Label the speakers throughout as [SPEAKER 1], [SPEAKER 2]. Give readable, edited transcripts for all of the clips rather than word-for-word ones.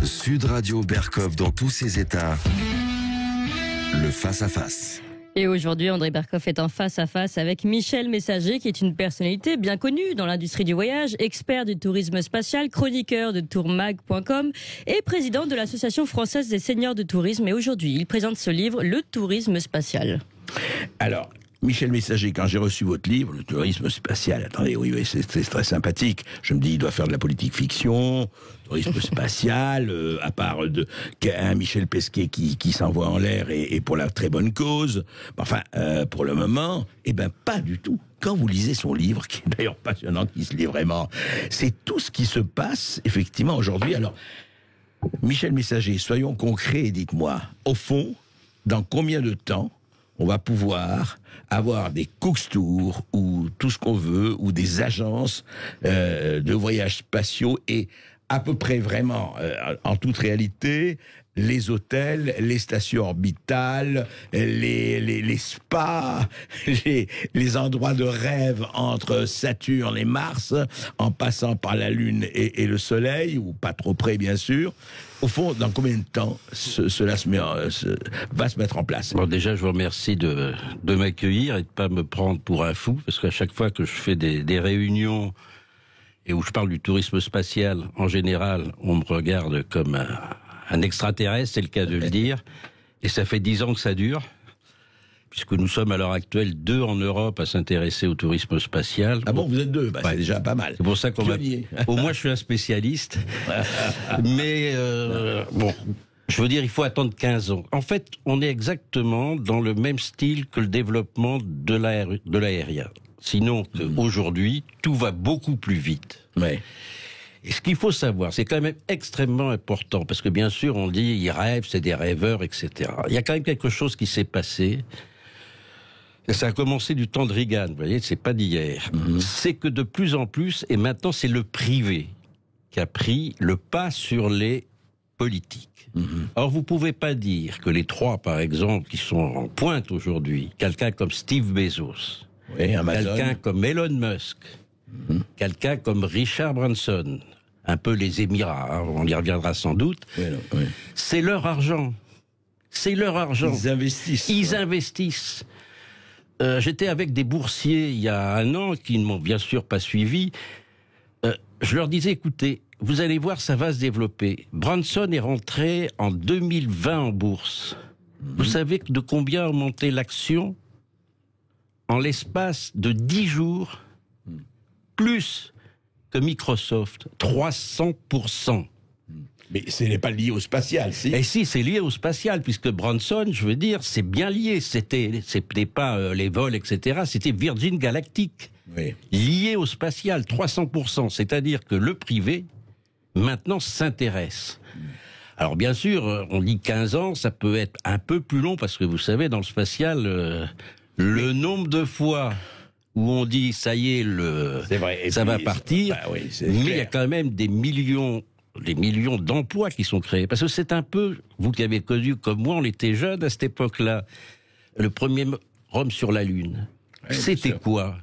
[SPEAKER 1] Sud Radio Berkov dans tous ses états. Le face-à-face.
[SPEAKER 2] Et aujourd'hui, André Berkov est en face-à-face avec Michel Messager, qui est une personnalité bien connue dans l'industrie du voyage, expert du tourisme spatial, chroniqueur de tourmag.com et président de l'Association française des seniors de tourisme. Et aujourd'hui, il présente ce livre, Le tourisme spatial.
[SPEAKER 3] Alors, Michel Messager, quand j'ai reçu votre livre, Le tourisme spatial, attendez, oui, c'est très sympathique. Je me dis, il doit faire de la politique fiction, tourisme spatial, à part un Michel Pesquet qui s'envoie en l'air et pour la très bonne cause. Enfin, pour le moment, pas du tout. Quand vous lisez son livre, qui est d'ailleurs passionnant, qui se lit vraiment, c'est tout ce qui se passe, effectivement, aujourd'hui. Alors, Michel Messager, soyons concrets et dites-moi, au fond, dans combien de temps on va pouvoir avoir des Cook Tours ou tout ce qu'on veut, ou des agences de voyages spatiaux et à peu près vraiment, en toute réalité, les hôtels, les stations orbitales, les spas, les endroits de rêve entre Saturne et Mars, en passant par la Lune et le Soleil, ou pas trop près bien sûr. Au fond, dans combien de temps cela va se mettre en place?
[SPEAKER 4] Bon, déjà, je vous remercie de m'accueillir et de pas me prendre pour un fou, parce qu'à chaque fois que je fais des réunions et où je parle du tourisme spatial, en général, on me regarde comme un extraterrestre, c'est le cas de le dire, et ça fait 10 ans que ça dure, puisque nous sommes à l'heure actuelle 2 en Europe à s'intéresser au tourisme spatial.
[SPEAKER 3] Ah bon, vous êtes 2, c'est déjà pas mal.
[SPEAKER 4] C'est pour ça qu'on au moins je suis un spécialiste. Mais bon, je veux dire, il faut attendre 15 ans. En fait, on est exactement dans le même style que le développement de l'aérien. Sinon, aujourd'hui, tout va beaucoup plus vite.
[SPEAKER 3] Ouais.
[SPEAKER 4] Et ce qu'il faut savoir, c'est quand même extrêmement important, parce que bien sûr, on dit, ils rêvent, c'est des rêveurs, etc. Il y a quand même quelque chose qui s'est passé. Et ça a commencé du temps de Reagan, vous voyez, c'est pas d'hier. C'est que de plus en plus, et maintenant c'est le privé qui a pris le pas sur les politiques. Or, vous pouvez pas dire que les 3, par exemple, qui sont en pointe aujourd'hui, quelqu'un comme Steve Bezos,
[SPEAKER 3] oui,
[SPEAKER 4] quelqu'un comme Elon Musk, quelqu'un comme Richard Branson, un peu les Émirats, on y reviendra sans doute, c'est leur argent. C'est leur argent.
[SPEAKER 3] Ils investissent.
[SPEAKER 4] Ils investissent. J'étais avec des boursiers il y a 1 an qui ne m'ont bien sûr pas suivi. Je leur disais, écoutez, vous allez voir, ça va se développer. Branson est rentré en 2020 en bourse. Vous savez de combien a monté l'action en l'espace de 10 jours, plus que Microsoft, 300%.
[SPEAKER 3] Mais ce n'est pas lié au spatial, si?
[SPEAKER 4] Et si, c'est lié au spatial, puisque Branson, je veux dire, c'est bien lié. C'était pas les vols, etc. C'était Virgin Galactic.
[SPEAKER 3] Oui.
[SPEAKER 4] Lié au spatial, 300%. C'est-à-dire que le privé, maintenant, s'intéresse. Alors, bien sûr, on dit 15 ans, ça peut être un peu plus long, parce que vous savez, dans le spatial, le nombre de fois où on dit, ça y est, ça va partir, mais il y a quand même des millions d'emplois qui sont créés. Parce que c'est un peu, vous qui avez connu comme moi, on était jeunes à cette époque-là, le premier homme sur la Lune. C'était quoi?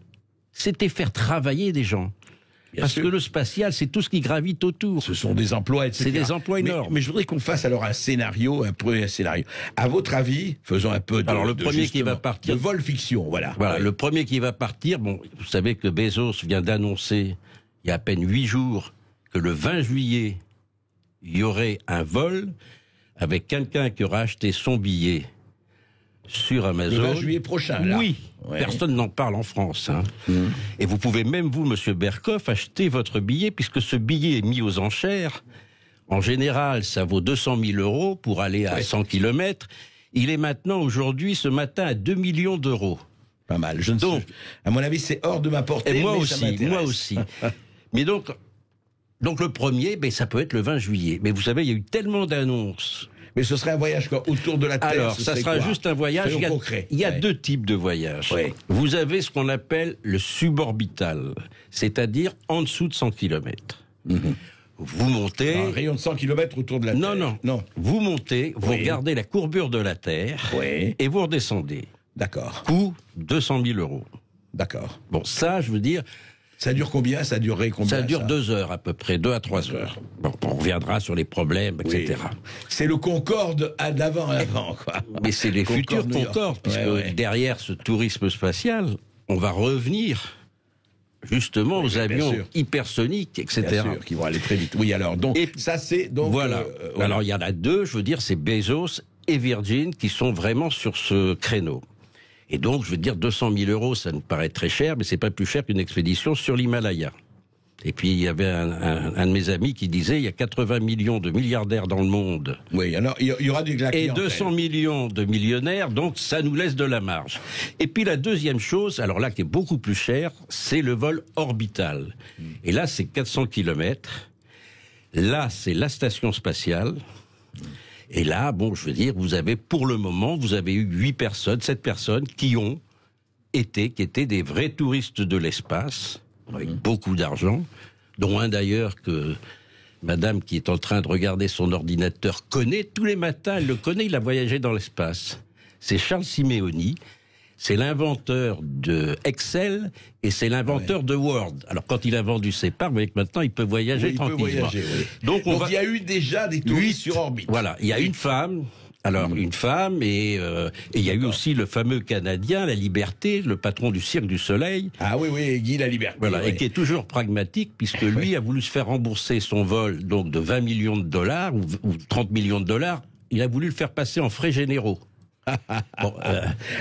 [SPEAKER 4] C'était faire travailler des gens. Parce que le spatial, c'est tout ce qui gravite autour.
[SPEAKER 3] Ce sont des emplois, etc.
[SPEAKER 4] C'est des emplois énormes.
[SPEAKER 3] Mais je voudrais qu'on fasse alors un scénario. À votre avis, faisons un peu de...
[SPEAKER 4] Alors le premier qui va partir...
[SPEAKER 3] De vol fiction, voilà.
[SPEAKER 4] Le premier qui va partir, bon, vous savez que Bezos vient d'annoncer, il y a à peine 8 jours, que le 20 juillet, il y aurait un vol avec quelqu'un qui aura acheté son billet sur Amazon.
[SPEAKER 3] Le 20 juillet prochain, là.
[SPEAKER 4] Oui, personne n'en parle en France. Et vous pouvez même, vous, Monsieur Berkov, acheter votre billet, puisque ce billet est mis aux enchères. En général, ça vaut 200 000 euros pour aller à 100 km. Il est maintenant, aujourd'hui, ce matin, à 2 millions d'euros.
[SPEAKER 3] Pas mal. À mon avis, c'est hors de ma portée.
[SPEAKER 4] Et moi aussi. Mais donc le premier, ça peut être le 20 juillet. Mais vous savez, il y a eu tellement d'annonces.
[SPEAKER 3] Mais ce serait un voyage autour de la Terre.
[SPEAKER 4] Alors, ça sera juste un voyage. Il y a 2 types de voyages. Vous avez ce qu'on appelle le suborbital, c'est-à-dire en dessous de 100 km. Vous montez...
[SPEAKER 3] Un rayon de 100 km autour de la Terre.
[SPEAKER 4] Non. Vous montez, vous regardez la courbure de la Terre, et vous redescendez.
[SPEAKER 3] D'accord.
[SPEAKER 4] Coût 200 000 euros.
[SPEAKER 3] D'accord.
[SPEAKER 4] Bon, ça, je veux dire...
[SPEAKER 3] Ça dure combien? Ça durerait combien?
[SPEAKER 4] Ça dure 2 heures à peu près, 2 à 3 heures. Bon, on reviendra sur les problèmes, etc.
[SPEAKER 3] Oui. C'est le Concorde d'avant à l'avant, quoi.
[SPEAKER 4] Mais c'est les futurs
[SPEAKER 3] New York.
[SPEAKER 4] Concorde, puisque
[SPEAKER 3] Ouais.
[SPEAKER 4] derrière ce tourisme spatial, on va revenir justement aux
[SPEAKER 3] bien
[SPEAKER 4] avions
[SPEAKER 3] sûr.
[SPEAKER 4] hypersoniques, etc.
[SPEAKER 3] Bien sûr, qui vont aller très vite. Oui, alors, donc,
[SPEAKER 4] Et
[SPEAKER 3] ça c'est... donc
[SPEAKER 4] voilà.
[SPEAKER 3] voilà.
[SPEAKER 4] Alors il y en a 2, je veux dire, c'est Bezos et Virgin qui sont vraiment sur ce créneau. Et donc, je veux dire, 200 000 euros, ça nous paraît très cher, mais c'est pas plus cher qu'une expédition sur l'Himalaya. Et puis, il y avait un de mes amis qui disait, il y a 80 millions de milliardaires dans le monde.
[SPEAKER 3] Oui, alors, il y aura du la
[SPEAKER 4] Et
[SPEAKER 3] clientèle.
[SPEAKER 4] 200 millions de millionnaires, donc ça nous laisse de la marge. Et puis la deuxième chose, alors là qui est beaucoup plus cher, c'est le vol orbital. Et là c'est 400 kilomètres. Là c'est la station spatiale. Et là, bon, je veux dire, vous avez pour le moment, vous avez eu 7 personnes qui étaient des vrais touristes de l'espace, avec beaucoup d'argent, dont un d'ailleurs que madame qui est en train de regarder son ordinateur connaît tous les matins, elle le connaît, il a voyagé dans l'espace. C'est Charles Simeoni, c'est l'inventeur de Excel et c'est l'inventeur de Word. Alors quand il a vendu ses parts, vous voyez que maintenant il peut voyager
[SPEAKER 3] Oui, il peut
[SPEAKER 4] tranquillement.
[SPEAKER 3] voyager, oui.
[SPEAKER 4] Donc
[SPEAKER 3] il y a eu déjà des touristes sur orbite.
[SPEAKER 4] Voilà, il y a une femme. Alors, une femme, et il y a eu aussi le fameux Canadien, La Liberté, le patron du Cirque du Soleil.
[SPEAKER 3] Ah oui, oui, Guy la Liberté.
[SPEAKER 4] Voilà,
[SPEAKER 3] oui.
[SPEAKER 4] et qui est toujours pragmatique, puisque lui a voulu se faire rembourser son vol donc de 20 millions de dollars, ou 30 millions de dollars. Il a voulu le faire passer en frais généraux. Bon,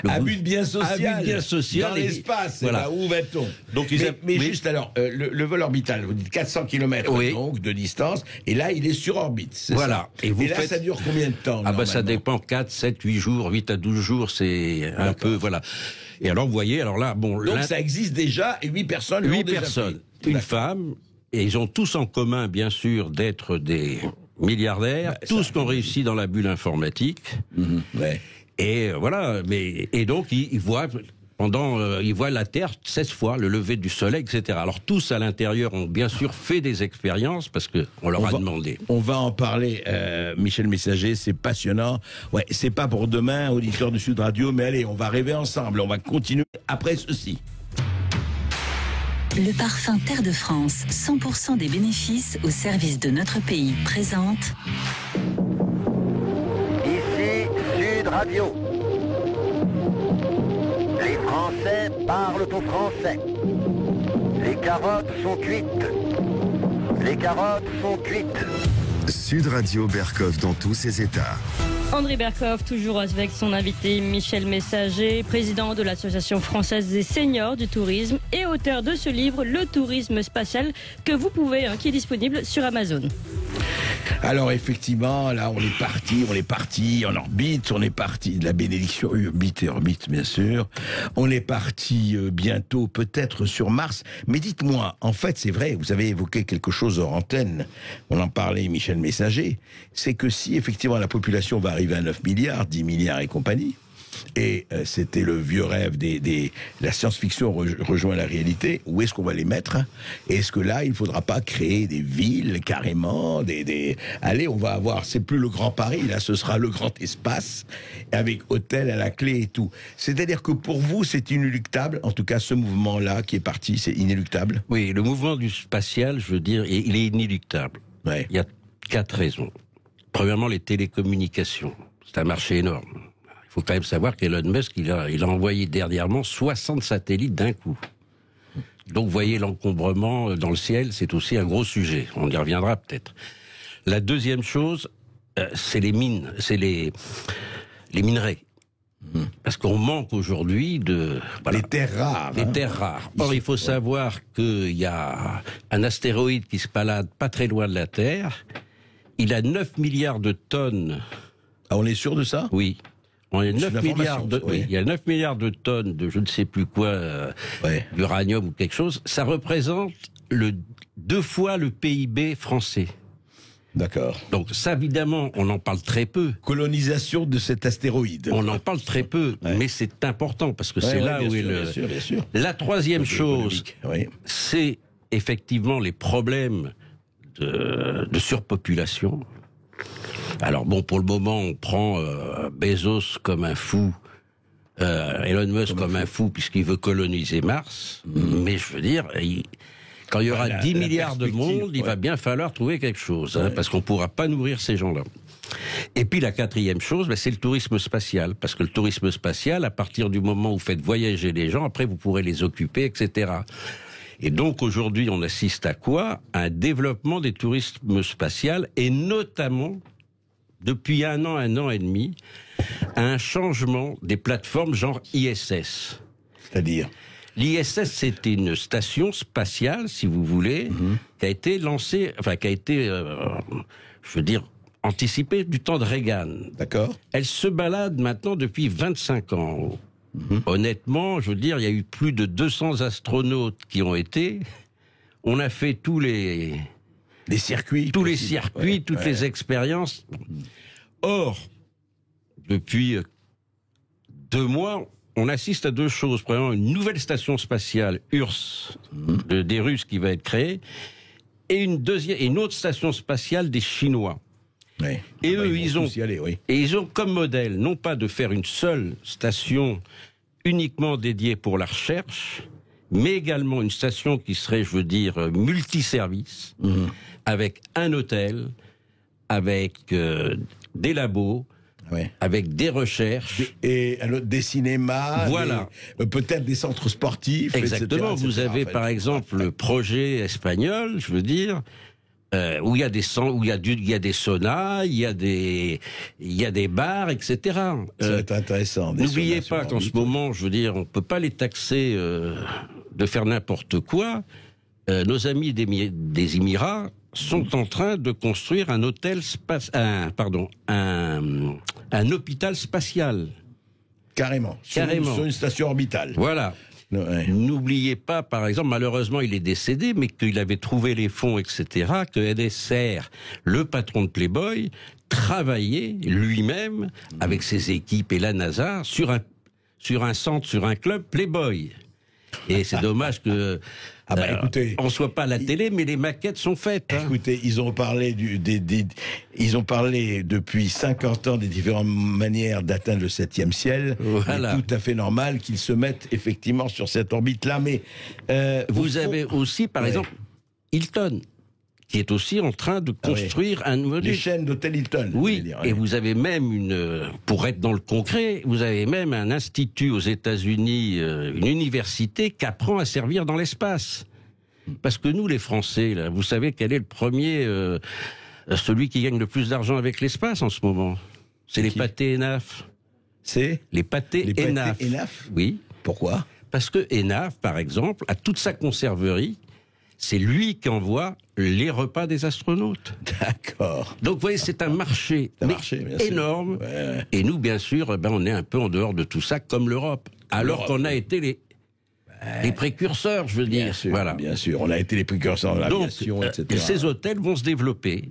[SPEAKER 3] Abus de bien social.
[SPEAKER 4] Abus de bien social.
[SPEAKER 3] Dans l'espace,
[SPEAKER 4] Voilà.
[SPEAKER 3] où va-t-on?
[SPEAKER 4] Donc,
[SPEAKER 3] mais
[SPEAKER 4] oui.
[SPEAKER 3] juste alors, le vol orbital, vous dites 400 km
[SPEAKER 4] Oui.
[SPEAKER 3] donc, de distance, et là, il est sur orbite, c'est
[SPEAKER 4] Voilà.
[SPEAKER 3] ça?
[SPEAKER 4] Et vous
[SPEAKER 3] là,
[SPEAKER 4] faites-
[SPEAKER 3] ça dure combien de temps?
[SPEAKER 4] Ah bah ça
[SPEAKER 3] normalement
[SPEAKER 4] dépend, 4, 7, 8 jours, 8 à 12 jours, c'est un peu, voilà. Et alors, vous voyez, alors là, bon...
[SPEAKER 3] Donc ça existe déjà, et 8 personnes l'ont
[SPEAKER 4] 8
[SPEAKER 3] déjà
[SPEAKER 4] personnes,
[SPEAKER 3] fait.
[SPEAKER 4] une
[SPEAKER 3] D'accord.
[SPEAKER 4] femme, et ils ont tous en commun, bien sûr, d'être des milliardaires, tous qui ont réussi dans la bulle informatique.
[SPEAKER 3] Ouais.
[SPEAKER 4] Et voilà, et donc ils voient ils voient la Terre 16 fois, le lever du soleil, etc. Alors tous à l'intérieur ont bien sûr fait des expériences parce que on leur a demandé.
[SPEAKER 3] On va en parler, Michel Messager, c'est passionnant. Ouais, c'est pas pour demain, auditeur de Sud Radio, mais allez, on va rêver ensemble, on va continuer après ceci.
[SPEAKER 5] Le parfum Terre de France, 100% des bénéfices au service de notre pays, présente
[SPEAKER 6] Ici Sud Radio. Les Français parlent au français. Les carottes sont cuites. Les carottes sont cuites.
[SPEAKER 1] Sud Radio Berkov dans tous ses états.
[SPEAKER 2] André Berkov, toujours avec son invité Michel Messager, président de l'Association française des seniors du tourisme et auteur de ce livre, Le tourisme spatial, que vous pouvez, qui est disponible sur Amazon.
[SPEAKER 3] Alors effectivement, là on est parti en orbite, on est parti de la bénédiction orbite et orbite bien sûr. On est parti bientôt peut-être sur Mars. Mais dites-moi, en fait c'est vrai, vous avez évoqué quelque chose hors antenne, on en parlait Michel Messager, c'est que si effectivement la population va arriver à 9 milliards, 10 milliards et compagnie, et c'était le vieux rêve la science-fiction rejoint la réalité. Où est-ce qu'on va les mettre? Et est-ce que là, il ne faudra pas créer des villes carrément, allez, on va avoir, c'est plus le Grand Paris, là, ce sera le Grand Espace, avec hôtel à la clé et tout. C'est-à-dire que pour vous, c'est inéluctable. En tout cas, ce mouvement-là qui est parti, c'est inéluctable.
[SPEAKER 4] Oui, le mouvement du spatial, je veux dire, il est inéluctable.
[SPEAKER 3] Ouais.
[SPEAKER 4] Il y a 4 raisons. Premièrement, les télécommunications. C'est un marché énorme. Il faut quand même savoir qu'Elon Musk, il a envoyé dernièrement 60 satellites d'un coup. Donc, vous voyez, l'encombrement dans le ciel, c'est aussi un gros sujet. On y reviendra peut-être. La deuxième chose, c'est les mines, c'est les minerais. Parce qu'on manque aujourd'hui de... Voilà,
[SPEAKER 3] Les terres rares.
[SPEAKER 4] des terres rares. Or, il faut savoir qu'il y a un astéroïde qui se balade pas très loin de la Terre. Il a 9 milliards de tonnes.
[SPEAKER 3] Ah, on est sûr de ça?
[SPEAKER 4] Oui. On a
[SPEAKER 3] C'est
[SPEAKER 4] 9
[SPEAKER 3] une
[SPEAKER 4] milliards
[SPEAKER 3] information, oui.
[SPEAKER 4] il y a 9 milliards de tonnes de je ne sais plus quoi,
[SPEAKER 3] Ouais.
[SPEAKER 4] d'uranium ou quelque chose. Ça représente 2 fois le PIB français.
[SPEAKER 3] D'accord.
[SPEAKER 4] Donc ça, évidemment, on en parle très peu.
[SPEAKER 3] Colonisation de cet astéroïde.
[SPEAKER 4] On en parle très peu,
[SPEAKER 3] Ouais.
[SPEAKER 4] mais c'est important parce que
[SPEAKER 3] Ouais,
[SPEAKER 4] c'est
[SPEAKER 3] ouais,
[SPEAKER 4] là
[SPEAKER 3] bien
[SPEAKER 4] où est
[SPEAKER 3] sûr,
[SPEAKER 4] le...
[SPEAKER 3] bien sûr, bien sûr.
[SPEAKER 4] La troisième chose,
[SPEAKER 3] Oui.
[SPEAKER 4] c'est effectivement les problèmes de surpopulation. Alors bon, pour le moment, on prend Bezos comme un fou. Elon Musk comme un fou puisqu'il veut coloniser Mars. Mais je veux dire, quand il y aura 10 milliards de monde, il va bien falloir trouver quelque chose, parce qu'on ne pourra pas nourrir ces gens-là. Et puis la quatrième chose, c'est le tourisme spatial. Parce que le tourisme spatial, à partir du moment où vous faites voyager les gens, après vous pourrez les occuper, etc. Et donc aujourd'hui, on assiste à quoi? À un développement des tourismes spatial, et notamment, depuis un an et demi, à un changement des plateformes genre ISS.
[SPEAKER 3] C'est-à-dire?
[SPEAKER 4] L'ISS, c'était une station spatiale, si vous voulez, qui a été lancée, je veux dire, anticipée du temps de Reagan.
[SPEAKER 3] D'accord.
[SPEAKER 4] Elle se balade maintenant depuis 25 ans. Honnêtement, je veux dire, il y a eu plus de 200 astronautes qui ont été. On a fait tous les
[SPEAKER 3] circuits.
[SPEAKER 4] Toutes les expériences. Or, depuis 2 mois, on assiste à 2 choses. Premièrement, une nouvelle station spatiale, URSS, des Russes, qui va être créée, et une autre station spatiale des Chinois.
[SPEAKER 3] Ouais.
[SPEAKER 4] Et eux, ils ont comme modèle, non pas de faire une seule station uniquement dédiée pour la recherche, mais également une station qui serait, je veux dire, multiservice, avec un hôtel, avec des labos, avec des recherches.
[SPEAKER 3] Et des cinémas,
[SPEAKER 4] voilà.
[SPEAKER 3] Peut-être des centres sportifs.
[SPEAKER 4] Exactement,
[SPEAKER 3] etc.,
[SPEAKER 4] vous avez par exemple le projet espagnol, je veux dire, où il y a des saunas, il y a des bars, etc.
[SPEAKER 3] Ça va être intéressant.
[SPEAKER 4] N'oubliez pas qu'en ce moment, je veux dire, on peut pas les taxer de faire n'importe quoi. Nos amis des Émirats sont en train de construire un hôpital spatial.
[SPEAKER 3] Carrément. Sur une station orbitale.
[SPEAKER 4] Voilà.
[SPEAKER 3] Ouais.
[SPEAKER 4] N'oubliez pas, par exemple, malheureusement, il est décédé, mais qu'il avait trouvé les fonds, etc., que NSR, le patron de Playboy, travaillait lui-même, avec ses équipes et la NASA, sur un club Playboy. Et c'est dommage que
[SPEAKER 3] écoutez,
[SPEAKER 4] on soit pas à la télé, mais les maquettes sont faites.
[SPEAKER 3] Écoutez, ils ont parlé ils ont parlé depuis 50 ans des différentes manières d'atteindre le 7e ciel. Voilà. C'est tout à fait normal qu'ils se mettent effectivement sur cette orbite-là. Mais
[SPEAKER 4] vous avez aussi, par exemple, Hilton, qui est aussi en train de construire un nouveau...
[SPEAKER 3] Les chaînes d'hôtel Hilton.
[SPEAKER 4] Oui, et vous avez même pour être dans le concret, vous avez même un institut aux États-Unis, une université qui apprend à servir dans l'espace. Parce que nous, les Français, là, vous savez quel est le premier, celui qui gagne le plus d'argent avec l'espace en ce moment? C'est les pâtés ENAF.
[SPEAKER 3] C'est
[SPEAKER 4] les pâtés ENAF. Oui.
[SPEAKER 3] Pourquoi? Parce
[SPEAKER 4] que ENAF, par exemple, a toute sa conserverie. C'est lui qui envoie les repas des astronautes.
[SPEAKER 3] D'accord.
[SPEAKER 4] Donc, vous voyez, c'est un marché, énorme. Ouais. Et nous, bien sûr, on est un peu en dehors de tout ça, comme l'Europe. Alors qu'on a été les précurseurs, je veux dire.
[SPEAKER 3] Voilà. Bien sûr, on a été les précurseurs de l'aviation, etc.
[SPEAKER 4] Ces hôtels vont se développer.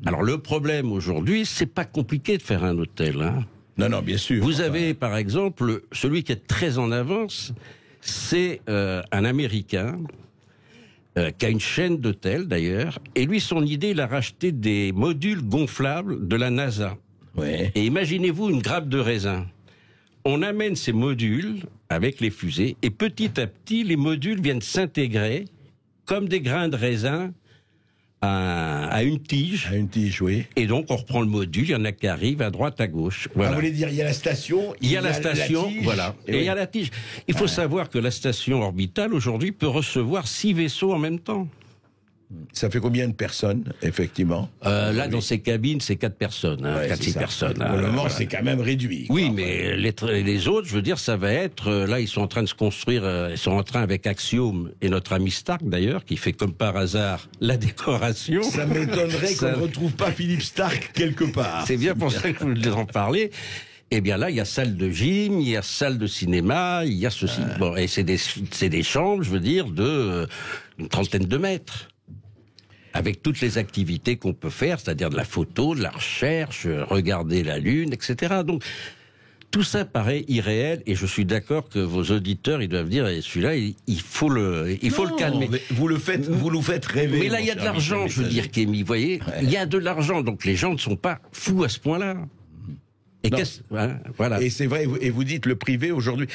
[SPEAKER 4] Alors, le problème aujourd'hui, c'est pas compliqué de faire un hôtel. Hein.
[SPEAKER 3] Non, bien sûr.
[SPEAKER 4] Vous avez, par exemple, celui qui est très en avance, c'est un Américain qui a une chaîne d'hôtels d'ailleurs, et lui, son idée, il a racheté des modules gonflables de la NASA.
[SPEAKER 3] Ouais.
[SPEAKER 4] Et imaginez-vous une grappe de raisin. On amène ces modules avec les fusées, et petit à petit, les modules viennent s'intégrer comme des grains de raisin à une tige.
[SPEAKER 3] À une tige, oui.
[SPEAKER 4] Et donc, on reprend le module, il y en a qui arrivent à droite, à gauche. Voilà.
[SPEAKER 3] Vous voulez dire, il y a la station,
[SPEAKER 4] il y a la station,
[SPEAKER 3] la tige,
[SPEAKER 4] voilà. Et il y a la tige. Il faut savoir que la station orbitale, aujourd'hui, peut recevoir 6 vaisseaux en même temps.
[SPEAKER 3] Ça fait combien de personnes, effectivement?
[SPEAKER 4] Là, dans ces cabines, c'est 4 personnes, 4-6 personnes.
[SPEAKER 3] Pour le moment, c'est quand même réduit.
[SPEAKER 4] Oui, mais les autres, je veux dire, ça va être... là, ils sont en train de se construire, ils sont en train avec Axiom et notre ami Stark, d'ailleurs, qui fait comme par hasard la décoration.
[SPEAKER 3] Ça m'étonnerait qu'on ne retrouve pas Philippe Stark quelque part.
[SPEAKER 4] C'est bien pour ça que je voulais en parler. Eh bien là, il y a salle de gym, il y a salle de cinéma, il y a ceci. Bon, et c'est des chambres, je veux dire, de une trentaine de mètres. Avec toutes les activités qu'on peut faire, c'est-à-dire de la photo, de la recherche, regarder la Lune, etc. Donc, tout ça paraît irréel, et je suis d'accord que vos auditeurs, ils doivent dire, celui-là, il faut le calmer.
[SPEAKER 3] Vous nous faites rêver.
[SPEAKER 4] Mais là, il y a de l'argent, je veux dire, Kémy, vous voyez, il y a de l'argent, donc les gens ne sont pas fous à ce point-là. Et
[SPEAKER 3] Non.
[SPEAKER 4] voilà.
[SPEAKER 3] Et c'est vrai, et vous dites le privé aujourd'hui.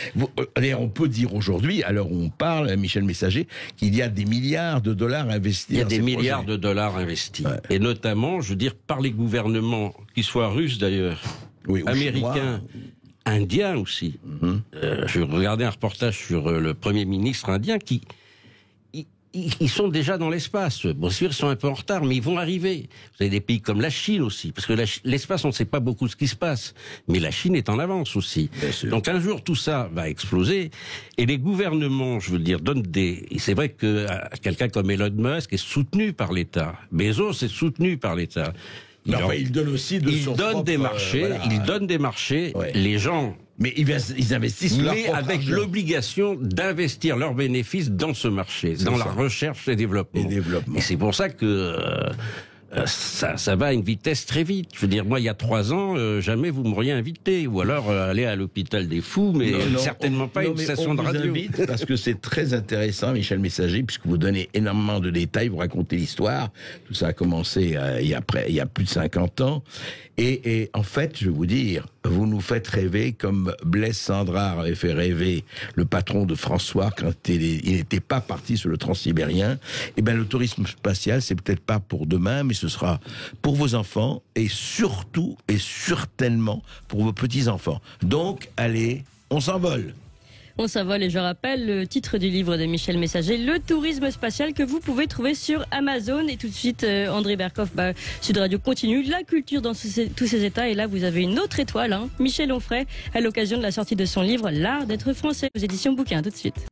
[SPEAKER 3] Allez, on peut dire aujourd'hui, à l'heure où on parle, Michel Messager, qu'il y a des milliards de dollars investis.
[SPEAKER 4] Il y a
[SPEAKER 3] dans
[SPEAKER 4] des
[SPEAKER 3] ces
[SPEAKER 4] milliards
[SPEAKER 3] projets.
[SPEAKER 4] de dollars investis.
[SPEAKER 3] Ouais.
[SPEAKER 4] Et notamment, je veux dire, par les gouvernements, qu'ils soient russes d'ailleurs,
[SPEAKER 3] Oui, ou
[SPEAKER 4] américains, indiens aussi. Je regardais un reportage sur le Premier ministre indien qui... Ils sont déjà dans l'espace. Bon, c'est sûr, ils sont un peu en retard, mais ils vont arriver. Vous avez des pays comme la Chine aussi, parce que l'espace, on ne sait pas beaucoup ce qui se passe. Mais la Chine est en avance aussi.
[SPEAKER 3] Bien sûr.
[SPEAKER 4] Donc un jour, tout ça va exploser. Et les gouvernements, je veux dire, donnent des... Et c'est vrai que quelqu'un comme Elon Musk est soutenu par l'État. Bezos est soutenu par l'État.
[SPEAKER 3] Mais enfin, il donne aussi de son
[SPEAKER 4] Il donne
[SPEAKER 3] propre,
[SPEAKER 4] des marchés,
[SPEAKER 3] voilà.
[SPEAKER 4] il donne des marchés.
[SPEAKER 3] Ouais.
[SPEAKER 4] Les gens...
[SPEAKER 3] Mais ils investissent leur
[SPEAKER 4] Mais
[SPEAKER 3] propre
[SPEAKER 4] avec
[SPEAKER 3] argent.
[SPEAKER 4] l'obligation d'investir leurs bénéfices dans ce marché,
[SPEAKER 3] C'est
[SPEAKER 4] dans
[SPEAKER 3] ça.
[SPEAKER 4] la recherche et développement.
[SPEAKER 3] Et développement.
[SPEAKER 4] Et c'est pour ça que ça va à une vitesse très vite. Je veux dire, moi, il y a 3 ans, jamais vous m'auriez invité. Ou alors aller à l'hôpital des fous, mais
[SPEAKER 3] Non,
[SPEAKER 4] certainement pas une
[SPEAKER 3] mais
[SPEAKER 4] station de
[SPEAKER 3] on vous
[SPEAKER 4] radio.
[SPEAKER 3] invite parce que c'est très intéressant, Michel Messager, puisque vous donnez énormément de détails, vous racontez l'histoire. Tout ça a commencé il y a plus de 50 ans. Et en fait, je vais vous dire, vous nous faites rêver comme Blaise Sandrard avait fait rêver le patron de François quand il n'était pas parti sur le transsibérien. Eh bien, le tourisme spatial, c'est peut-être pas pour demain, mais ce sera pour vos enfants et surtout et certainement pour vos petits-enfants. Donc, allez, on s'envole.
[SPEAKER 2] On s'envole et je rappelle le titre du livre de Michel Messager, Le tourisme spatial, que vous pouvez trouver sur Amazon. Et tout de suite, André Berkoff, Sud Radio continue, la culture dans tous ses états. Et là, vous avez une autre étoile, Michel Onfray, à l'occasion de la sortie de son livre, L'art d'être français, aux éditions Bouquin. Tout de suite.